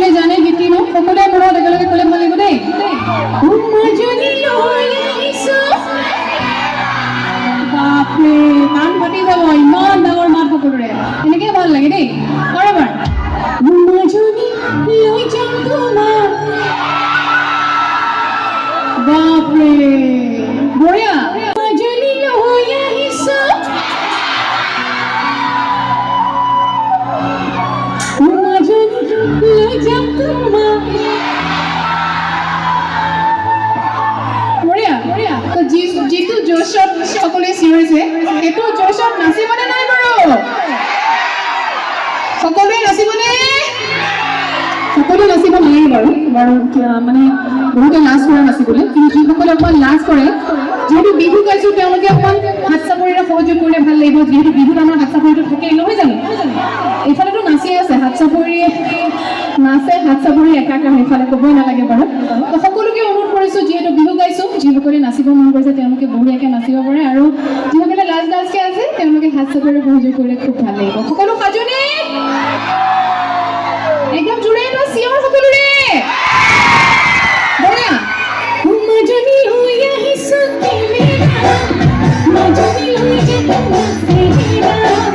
সকলোৱে জানে গীতটি ন সকলোৱে মনত একেলগে ক'লে ভাল লাগিব দেই মাজনী লৈ আহিছো বাপৰে কাণ ফাটি যাব ইমান ডাঙৰ মাত সকলোৰে এনেকৈ ভাল লাগে দেই আৰু এবাৰ মাজনী লৈ যাম তোমাক বাপৰে বঢ়িয়া মাজনী লৈ আহিছো মাজনী লৈ যাম তোমাক বঢ়িয়া বঢ়িয়া তো যিটো জোশত সকলোৱে চিঞৰিছে সেইটো জোশত নাচিবনে নাই বাৰু সকলোৱে নাচিবনে সকলোৱে নাচিব নালাগে বাৰু মানে বহুতে লাজ কৰে নাচিবলৈ কিন্তু যিসকলে অকণমান লাজ কৰে যিহেতু বিহু গাইছোঁ তেওঁলোকে অকণমান হাত চাপৰিৰে সহযোগ কৰিলে ভাল লাগিব যিহেতু বিহুত আমাৰ হাত চাপৰিটো থাকেই নহয় জানো এইফালেতো নাচি আছে হাত চাপৰি নাচে হাত চাপৰি একাকাৰ সেইফালে ক'বই নালাগে বাৰু তো সকলোকে অনুৰোধ কৰিছোঁ যিহেতু বিহু গাইছোঁ যিসকলে নাচিব মন কৰিছে তেওঁলোকে বঢ়িয়াকৈ নাচিব পাৰে আৰু যিসকলে লাজকৈ আছে তেওঁলোকে হাত চাপৰি সহযোগ কৰিলে খুব ভাল লাগিব সকলো সাজুনে একদম জোৰে এটা চিঞৰ সকলোৰে বঢ়িয়া মাজনী লৈ আহিছো মাজনী লৈ যাম